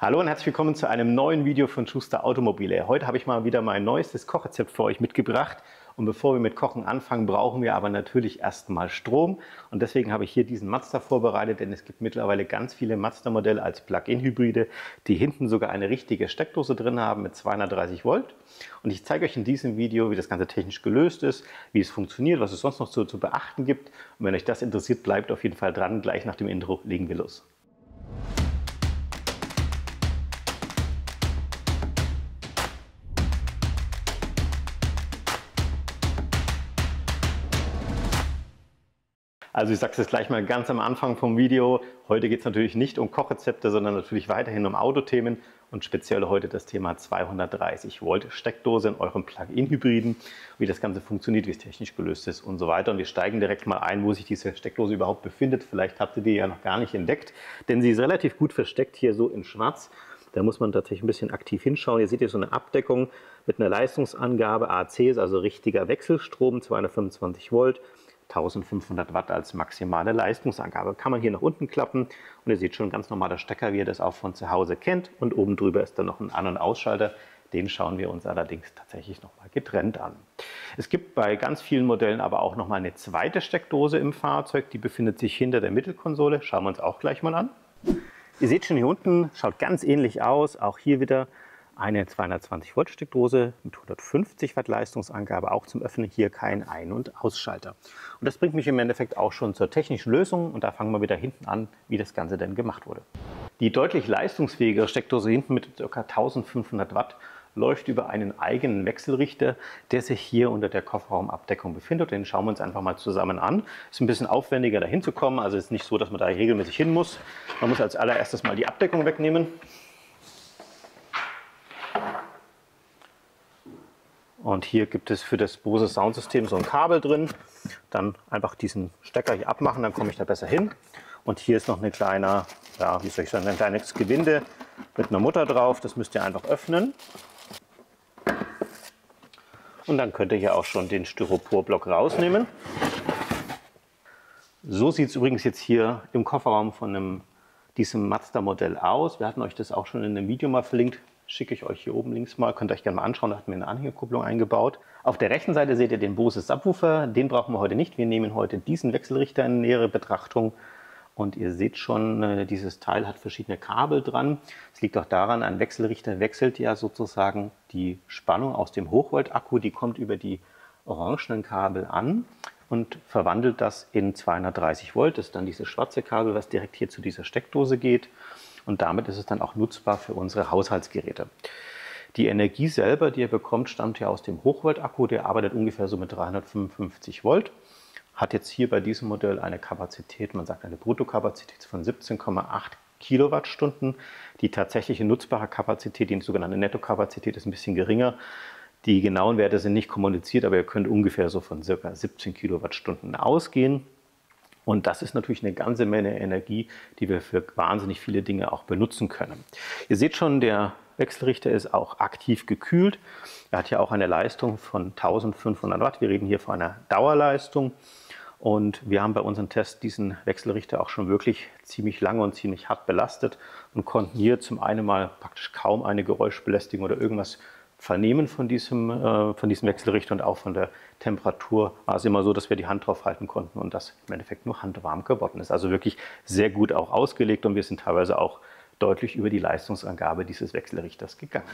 Hallo und herzlich willkommen zu einem neuen Video von Schuster Automobile. Heute habe ich mal wieder mein neuestes Kochrezept für euch mitgebracht. Und bevor wir mit Kochen anfangen, brauchen wir aber natürlich erstmal Strom. Und deswegen habe ich hier diesen Mazda vorbereitet, denn es gibt mittlerweile ganz viele Mazda-Modelle als Plug-in-Hybride, die hinten sogar eine richtige Steckdose drin haben mit 230 Volt. Und ich zeige euch in diesem Video, wie das Ganze technisch gelöst ist, wie es funktioniert, was es sonst noch zu beachten gibt. Und wenn euch das interessiert, bleibt auf jeden Fall dran. Gleich nach dem Intro legen wir los. Also ich sage es jetzt gleich mal ganz am Anfang vom Video. Heute geht es natürlich nicht um Kochrezepte, sondern natürlich weiterhin um Autothemen und speziell heute das Thema 230 Volt Steckdose in eurem Plug-in-Hybriden, wie das Ganze funktioniert, wie es technisch gelöst ist und so weiter. Und wir steigen direkt mal ein, wo sich diese Steckdose überhaupt befindet. Vielleicht habt ihr die ja noch gar nicht entdeckt, denn sie ist relativ gut versteckt hier so in schwarz. Da muss man tatsächlich ein bisschen aktiv hinschauen. Ihr seht hier so eine Abdeckung mit einer Leistungsangabe AC, ist also richtiger Wechselstrom, 225 Volt. 1500 Watt als maximale Leistungsangabe. Kann man hier nach unten klappen und ihr seht schon, ganz normaler Stecker, wie ihr das auch von zu Hause kennt. Und oben drüber ist dann noch ein An- und Ausschalter. Den schauen wir uns allerdings tatsächlich nochmal getrennt an. Es gibt bei ganz vielen Modellen aber auch nochmal eine zweite Steckdose im Fahrzeug. Die befindet sich hinter der Mittelkonsole. Schauen wir uns auch gleich mal an. Ihr seht schon hier unten, schaut ganz ähnlich aus. Auch hier wieder eine 220 Volt Steckdose mit 150 Watt Leistungsangabe, auch zum Öffnen hier kein Ein- und Ausschalter. Und das bringt mich im Endeffekt auch schon zur technischen Lösung und da fangen wir wieder hinten an, wie das Ganze denn gemacht wurde. Die deutlich leistungsfähigere Steckdose hinten mit ca. 1500 Watt läuft über einen eigenen Wechselrichter, der sich hier unter der Kofferraumabdeckung befindet. Den schauen wir uns einfach mal zusammen an. Ist ein bisschen aufwendiger dahin zu kommen, also ist nicht so, dass man da regelmäßig hin muss. Man muss als allererstes mal die Abdeckung wegnehmen. Und hier gibt es für das Bose Soundsystem so ein Kabel drin. Dann einfach diesen Stecker hier abmachen, dann komme ich da besser hin. Und hier ist noch eine kleine, ja, wie soll ich sagen, ein kleines Gewinde mit einer Mutter drauf. Das müsst ihr einfach öffnen. Und dann könnt ihr hier auch schon den Styroporblock rausnehmen. So sieht es übrigens jetzt hier im Kofferraum von diesem Mazda-Modell aus. Wir hatten euch das auch schon in einem Video mal verlinkt. Schicke ich euch hier oben links mal, könnt ihr euch gerne mal anschauen, da hatten wir eine Anhängerkupplung eingebaut. Auf der rechten Seite seht ihr den Bose Subwoofer, den brauchen wir heute nicht. Wir nehmen heute diesen Wechselrichter in nähere Betrachtung. Und ihr seht schon, dieses Teil hat verschiedene Kabel dran. Es liegt auch daran, ein Wechselrichter wechselt ja sozusagen die Spannung aus dem Hochvolt-Akku, die kommt über die orangenen Kabel an und verwandelt das in 230 Volt. Das ist dann dieses schwarze Kabel, was direkt hier zu dieser Steckdose geht. Und damit ist es dann auch nutzbar für unsere Haushaltsgeräte. Die Energie selber, die ihr bekommt, stammt ja aus dem Hochvolt-Akku. Der arbeitet ungefähr so mit 355 Volt. Hat jetzt hier bei diesem Modell eine Kapazität, man sagt eine Bruttokapazität von 17,8 Kilowattstunden. Die tatsächliche nutzbare Kapazität, die sogenannte Nettokapazität, ist ein bisschen geringer. Die genauen Werte sind nicht kommuniziert, aber ihr könnt ungefähr so von ca. 17 Kilowattstunden ausgehen. Und das ist natürlich eine ganze Menge Energie, die wir für wahnsinnig viele Dinge auch benutzen können. Ihr seht schon, der Wechselrichter ist auch aktiv gekühlt. Er hat ja auch eine Leistung von 1500 Watt. Wir reden hier von einer Dauerleistung. Und wir haben bei unserem Test diesen Wechselrichter auch schon wirklich ziemlich lange und ziemlich hart belastet und konnten hier zum einen mal praktisch kaum eine Geräuschbelästigung oder irgendwas vernehmen von diesem Wechselrichter, und auch von der Temperatur war es immer so, dass wir die Hand drauf halten konnten und das im Endeffekt nur handwarm geworden ist. Also wirklich sehr gut auch ausgelegt und wir sind teilweise auch deutlich über die Leistungsangabe dieses Wechselrichters gegangen.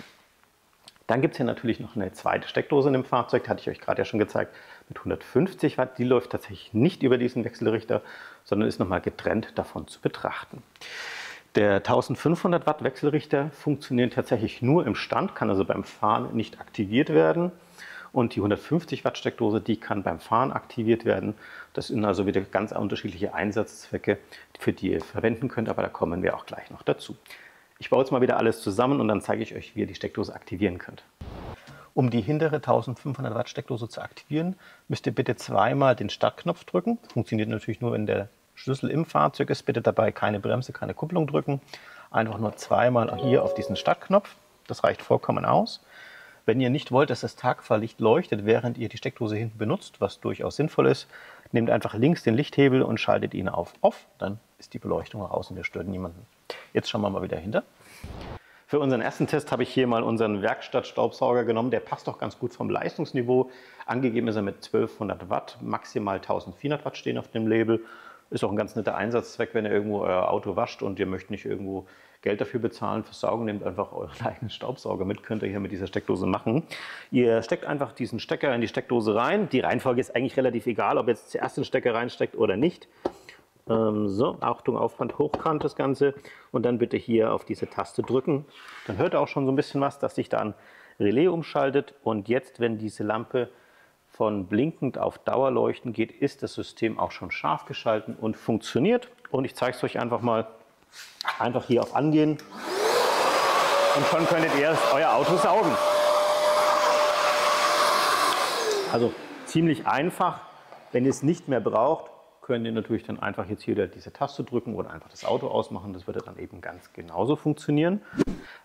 Dann gibt es hier natürlich noch eine zweite Steckdose in dem Fahrzeug, die hatte ich euch gerade ja schon gezeigt, mit 150 Watt. Die läuft tatsächlich nicht über diesen Wechselrichter, sondern ist nochmal getrennt davon zu betrachten. Der 1500 Watt Wechselrichter funktioniert tatsächlich nur im Stand, kann also beim Fahren nicht aktiviert werden. Und die 150 Watt Steckdose, die kann beim Fahren aktiviert werden. Das sind also wieder ganz unterschiedliche Einsatzzwecke, für die ihr verwenden könnt, aber da kommen wir auch gleich noch dazu. Ich baue jetzt mal wieder alles zusammen und dann zeige ich euch, wie ihr die Steckdose aktivieren könnt. Um die hintere 1500 Watt Steckdose zu aktivieren, müsst ihr bitte zweimal den Startknopf drücken. Funktioniert natürlich nur, wenn der Schlüssel im Fahrzeug ist. Bitte dabei keine Bremse, keine Kupplung drücken. Einfach nur zweimal hier auf diesen Startknopf. Das reicht vollkommen aus. Wenn ihr nicht wollt, dass das Tagfahrlicht leuchtet, während ihr die Steckdose hinten benutzt, was durchaus sinnvoll ist, nehmt einfach links den Lichthebel und schaltet ihn auf Off. Dann ist die Beleuchtung raus und wir stören niemanden. Jetzt schauen wir mal wieder hinter. Für unseren ersten Test habe ich hier mal unseren Werkstattstaubsauger genommen. Der passt auch ganz gut vom Leistungsniveau. Angegeben ist er mit 1200 Watt, maximal 1400 Watt stehen auf dem Label. Ist auch ein ganz netter Einsatzzweck, wenn ihr irgendwo euer Auto wascht und ihr möchtet nicht irgendwo Geld dafür bezahlen fürs Saugen. Nehmt einfach euren eigenen Staubsauger mit, könnt ihr hier mit dieser Steckdose machen. Ihr steckt einfach diesen Stecker in die Steckdose rein. Die Reihenfolge ist eigentlich relativ egal, ob ihr jetzt zuerst den Stecker reinsteckt oder nicht. So, Achtung, Aufwand hochkant das Ganze und dann bitte hier auf diese Taste drücken. Dann hört ihr auch schon so ein bisschen was, dass sich da ein Relais umschaltet und jetzt, wenn diese Lampe von blinkend auf Dauerleuchten geht, ist das System auch schon scharf geschalten und funktioniert. Und ich zeige es euch einfach mal, einfach hier auf Angehen und schon könntet ihr euer Auto saugen. Also ziemlich einfach, wenn ihr es nicht mehr braucht, könnt ihr natürlich dann einfach jetzt hier diese Taste drücken oder einfach das Auto ausmachen. Das würde dann eben ganz genauso funktionieren.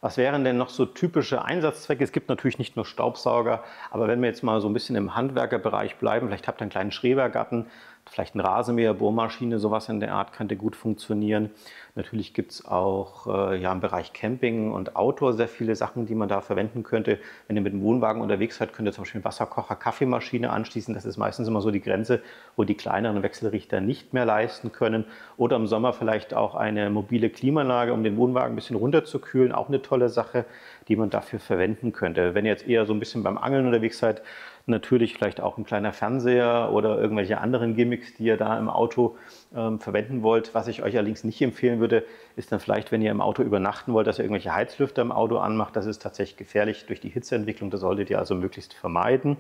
Was wären denn noch so typische Einsatzzwecke? Es gibt natürlich nicht nur Staubsauger, aber wenn wir jetzt mal so ein bisschen im Handwerkerbereich bleiben, vielleicht habt ihr einen kleinen Schrebergarten, vielleicht ein Rasenmäher, Bohrmaschine, sowas in der Art könnte gut funktionieren. Natürlich gibt es auch ja, im Bereich Camping und Outdoor sehr viele Sachen, die man da verwenden könnte. Wenn ihr mit dem Wohnwagen unterwegs seid, könnt ihr zum Beispiel einen Wasserkocher, Kaffeemaschine anschließen. Das ist meistens immer so die Grenze, wo die kleineren Wechselrichter nicht mehr leisten können. Oder im Sommer vielleicht auch eine mobile Klimaanlage, um den Wohnwagen ein bisschen runterzukühlen. Auch eine tolle Sache, die man dafür verwenden könnte. Wenn ihr jetzt eher so ein bisschen beim Angeln unterwegs seid, natürlich vielleicht auch ein kleiner Fernseher oder irgendwelche anderen Gimmicks, die ihr da im Auto verwenden wollt. Was ich euch allerdings nicht empfehlen würde, ist dann vielleicht, wenn ihr im Auto übernachten wollt, dass ihr irgendwelche Heizlüfter im Auto anmacht. Das ist tatsächlich gefährlich durch die Hitzeentwicklung. Das solltet ihr also möglichst vermeiden.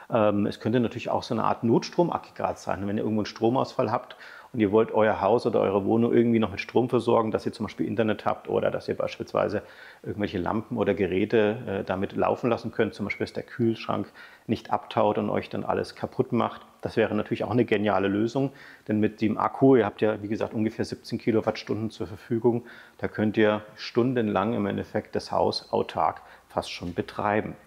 Es könnte natürlich auch so eine Art Notstromaggregat sein, wenn ihr irgendwo einen Stromausfall habt und ihr wollt euer Haus oder eure Wohnung irgendwie noch mit Strom versorgen, dass ihr zum Beispiel Internet habt oder dass ihr beispielsweise irgendwelche Lampen oder Geräte damit laufen lassen könnt, zum Beispiel, dass der Kühlschrank nicht abtaut und euch dann alles kaputt macht. Das wäre natürlich auch eine geniale Lösung, denn mit dem Akku, ihr habt ja wie gesagt ungefähr 17 Kilowattstunden zur Verfügung, da könnt ihr stundenlang im Endeffekt das Haus autark fast schon betreiben.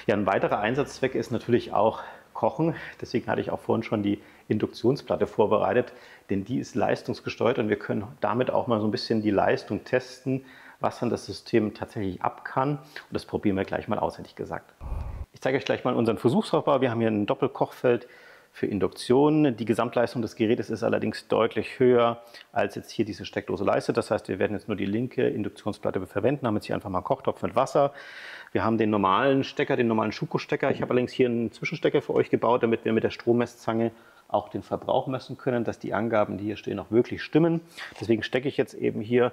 Ja, ein weiterer Einsatzzweck ist natürlich auch Kochen. Deswegen hatte ich auch vorhin schon die Induktionsplatte vorbereitet, denn die ist leistungsgesteuert und wir können damit auch mal so ein bisschen die Leistung testen, was dann das System tatsächlich ab kann. Und das probieren wir gleich mal aus, hätte ich gesagt. Ich zeige euch gleich mal unseren Versuchsaufbau. Wir haben hier ein Doppelkochfeld für Induktion. Die Gesamtleistung des Gerätes ist allerdings deutlich höher, als jetzt hier diese Steckdose leistet. Das heißt, wir werden jetzt nur die linke Induktionsplatte verwenden, haben jetzt hier einfach mal einen Kochtopf mit Wasser. Wir haben den normalen Stecker, den normalen Schuko-Stecker. Ich habe allerdings hier einen Zwischenstecker für euch gebaut, damit wir mit der Strommesszange auch den Verbrauch messen können, dass die Angaben, die hier stehen, auch wirklich stimmen. Deswegen stecke ich jetzt eben hier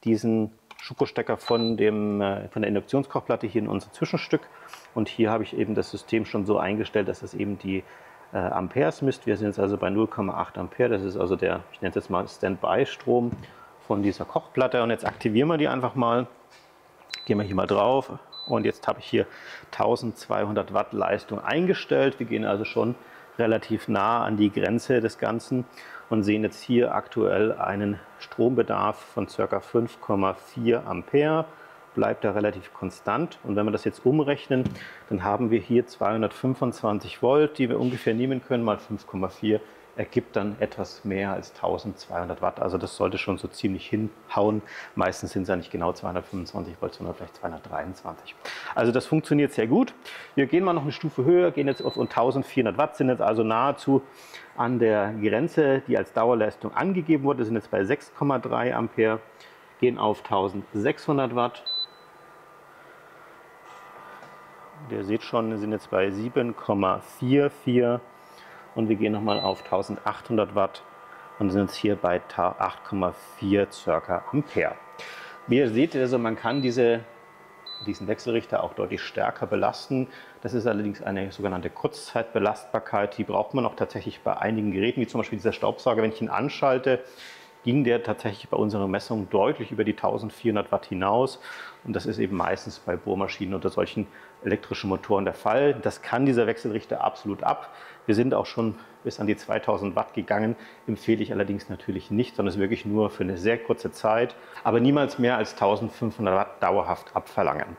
diesen Schuko-Stecker von der Induktionskochplatte hier in unser Zwischenstück. Und hier habe ich eben das System schon so eingestellt, dass es eben die Amperes misst. Wir sind jetzt also bei 0,8 Ampere. Das ist also der, ich nenne es jetzt mal Standby-Strom von dieser Kochplatte. Und jetzt aktivieren wir die einfach mal. Gehen wir hier mal drauf. Und jetzt habe ich hier 1200 Watt Leistung eingestellt. Wir gehen also schon relativ nah an die Grenze des Ganzen und sehen jetzt hier aktuell einen Strombedarf von ca. 5,4 Ampere. Bleibt da relativ konstant. Und wenn wir das jetzt umrechnen, dann haben wir hier 225 Volt, die wir ungefähr nehmen können, mal 5,4 ergibt dann etwas mehr als 1200 Watt. Also das sollte schon so ziemlich hinhauen. Meistens sind es ja nicht genau 225 Volt, sondern vielleicht 223. Also das funktioniert sehr gut. Wir gehen mal noch eine Stufe höher, gehen jetzt auf 1400 Watt, sind jetzt also nahezu an der Grenze, die als Dauerleistung angegeben wurde, sind jetzt bei 6,3 Ampere, gehen auf 1600 Watt. Ihr seht schon, wir sind jetzt bei 7,44 und wir gehen nochmal auf 1800 Watt und sind jetzt hier bei 8,4 circa Ampere. Wie ihr seht, also man kann diesen Wechselrichter auch deutlich stärker belasten. Das ist allerdings eine sogenannte Kurzzeitbelastbarkeit. Die braucht man auch tatsächlich bei einigen Geräten, wie zum Beispiel dieser Staubsauger. Wenn ich ihn anschalte, ging der tatsächlich bei unserer Messung deutlich über die 1400 Watt hinaus. Und das ist eben meistens bei Bohrmaschinen oder solchen elektrischen Motoren der Fall. Das kann dieser Wechselrichter absolut ab. Wir sind auch schon bis an die 2000 Watt gegangen. Empfehle ich allerdings natürlich nicht, sondern es wirklich nur für eine sehr kurze Zeit, aber niemals mehr als 1500 Watt dauerhaft abverlangen.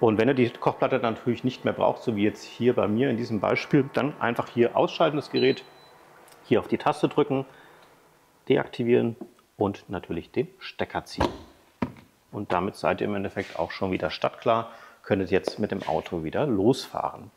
Und wenn ihr die Kochplatte dann natürlich nicht mehr braucht, so wie jetzt hier bei mir in diesem Beispiel, dann einfach hier ausschalten das Gerät, hier auf die Taste drücken, deaktivieren und natürlich den Stecker ziehen. und damit seid ihr im Endeffekt auch schon wieder startklar, könntet jetzt mit dem Auto wieder losfahren.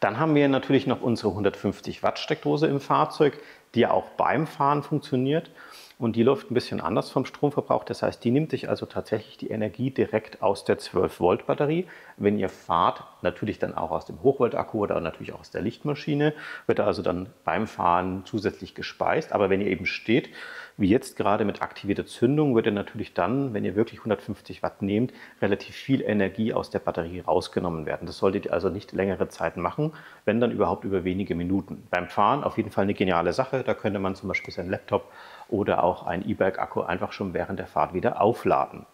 Dann haben wir natürlich noch unsere 150 Watt Steckdose im Fahrzeug, die ja auch beim Fahren funktioniert. Und die läuft ein bisschen anders vom Stromverbrauch. Das heißt, die nimmt sich also tatsächlich die Energie direkt aus der 12-Volt-Batterie. Wenn ihr fahrt, natürlich dann auch aus dem Hochvolt-Akku oder natürlich auch aus der Lichtmaschine, wird also dann beim Fahren zusätzlich gespeist. Aber wenn ihr eben steht, wie jetzt gerade mit aktivierter Zündung, wird ihr natürlich dann, wenn ihr wirklich 150 Watt nehmt, relativ viel Energie aus der Batterie rausgenommen werden. Das solltet ihr also nicht längere Zeit machen, wenn dann überhaupt über wenige Minuten. Beim Fahren auf jeden Fall eine geniale Sache. Da könnte man zum Beispiel seinen Laptop oder auch ein E-Bike-Akku einfach schon während der Fahrt wieder aufladen.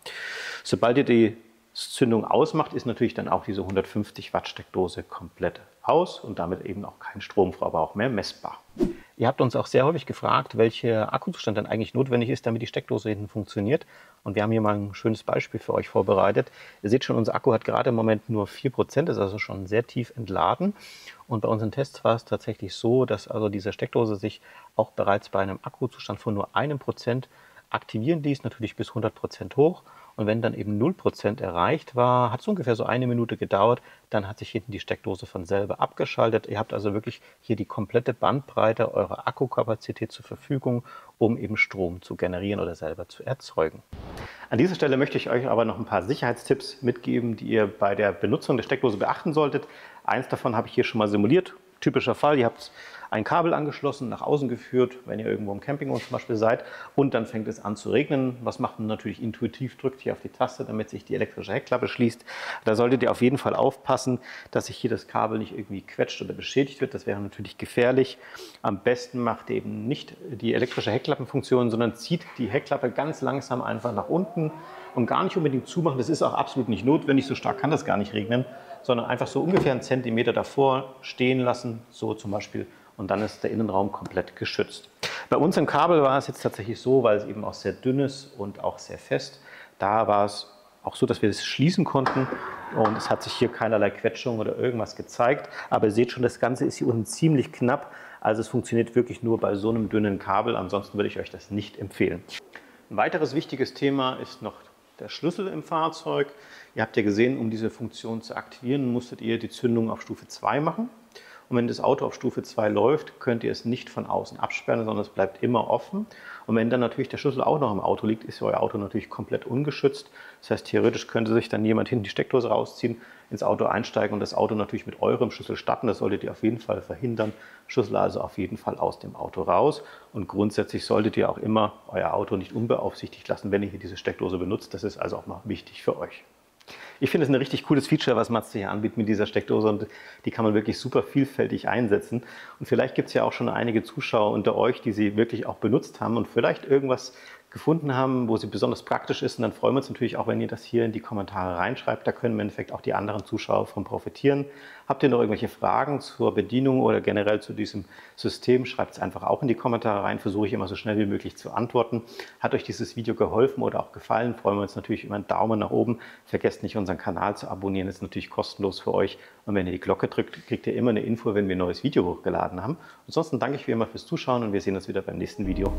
Sobald ihr die Zündung ausmacht, ist natürlich dann auch diese 150 Watt Steckdose komplett aus und damit eben auch kein Stromverbrauch mehr messbar. Ihr habt uns auch sehr häufig gefragt, welcher Akkuzustand dann eigentlich notwendig ist, damit die Steckdose hinten funktioniert. Und wir haben hier mal ein schönes Beispiel für euch vorbereitet. Ihr seht schon, unser Akku hat gerade im Moment nur 4%, ist also schon sehr tief entladen. Und bei unseren Tests war es tatsächlich so, dass also diese Steckdose sich auch bereits bei einem Akkuzustand von nur 1% aktivieren ließ, natürlich bis 100% hoch. Und wenn dann eben 0% erreicht war, hat es ungefähr so 1 Minute gedauert, dann hat sich hinten die Steckdose von selber abgeschaltet. Ihr habt also wirklich hier die komplette Bandbreite eurer Akkukapazität zur Verfügung, um eben Strom zu generieren oder selber zu erzeugen. An dieser Stelle möchte ich euch aber noch ein paar Sicherheitstipps mitgeben, die ihr bei der Benutzung der Steckdose beachten solltet. Eins davon habe ich hier schon mal simuliert. Typischer Fall, ihr habt ein Kabel angeschlossen, nach außen geführt, wenn ihr irgendwo im Campinghof zum Beispiel seid, und dann fängt es an zu regnen. Was macht man natürlich intuitiv? Drückt hier auf die Taste, damit sich die elektrische Heckklappe schließt. Da solltet ihr auf jeden Fall aufpassen, dass sich hier das Kabel nicht irgendwie quetscht oder beschädigt wird. Das wäre natürlich gefährlich. Am besten macht ihr eben nicht die elektrische Heckklappenfunktion, sondern zieht die Heckklappe ganz langsam einfach nach unten und gar nicht unbedingt zumachen. Das ist auch absolut nicht notwendig, so stark kann das gar nicht regnen, sondern einfach so ungefähr einen Zentimeter davor stehen lassen, so zum Beispiel, und dann ist der Innenraum komplett geschützt. Bei uns im Kabel war es jetzt tatsächlich so, weil es eben auch sehr dünn ist und auch sehr fest, da war es auch so, dass wir es schließen konnten und es hat sich hier keinerlei Quetschung oder irgendwas gezeigt, aber ihr seht schon, das Ganze ist hier unten ziemlich knapp, also es funktioniert wirklich nur bei so einem dünnen Kabel, ansonsten würde ich euch das nicht empfehlen. Ein weiteres wichtiges Thema ist noch der Schlüssel im Fahrzeug. Ihr habt ja gesehen, um diese Funktion zu aktivieren, musstet ihr die Zündung auf Stufe 2 machen. Und wenn das Auto auf Stufe 2 läuft, könnt ihr es nicht von außen absperren, sondern es bleibt immer offen. Und wenn dann natürlich der Schlüssel auch noch im Auto liegt, ist euer Auto natürlich komplett ungeschützt. Das heißt, theoretisch könnte sich dann jemand hinten die Steckdose rausziehen, ins Auto einsteigen und das Auto natürlich mit eurem Schlüssel starten. Das solltet ihr auf jeden Fall verhindern. Schlüssel also auf jeden Fall aus dem Auto raus. Und grundsätzlich solltet ihr auch immer euer Auto nicht unbeaufsichtigt lassen, wenn ihr hier diese Steckdose benutzt. Das ist also auch noch wichtig für euch. Ich finde es ein richtig cooles Feature, was Mazda hier anbietet mit dieser Steckdose, und die kann man wirklich super vielfältig einsetzen. Und vielleicht gibt es ja auch schon einige Zuschauer unter euch, die sie wirklich auch benutzt haben und vielleicht irgendwas gefunden haben, wo sie besonders praktisch ist. Und dann freuen wir uns natürlich auch, wenn ihr das hier in die Kommentare reinschreibt. Da können im Endeffekt auch die anderen Zuschauer von profitieren. Habt ihr noch irgendwelche Fragen zur Bedienung oder generell zu diesem System, schreibt es einfach auch in die Kommentare rein. Versuche ich immer so schnell wie möglich zu antworten. Hat euch dieses Video geholfen oder auch gefallen, freuen wir uns natürlich über einen Daumen nach oben. Vergesst nicht, unseren Kanal zu abonnieren, das ist natürlich kostenlos für euch. Und wenn ihr die Glocke drückt, kriegt ihr immer eine Info, wenn wir ein neues Video hochgeladen haben. Ansonsten danke ich wie immer fürs Zuschauen und wir sehen uns wieder beim nächsten Video.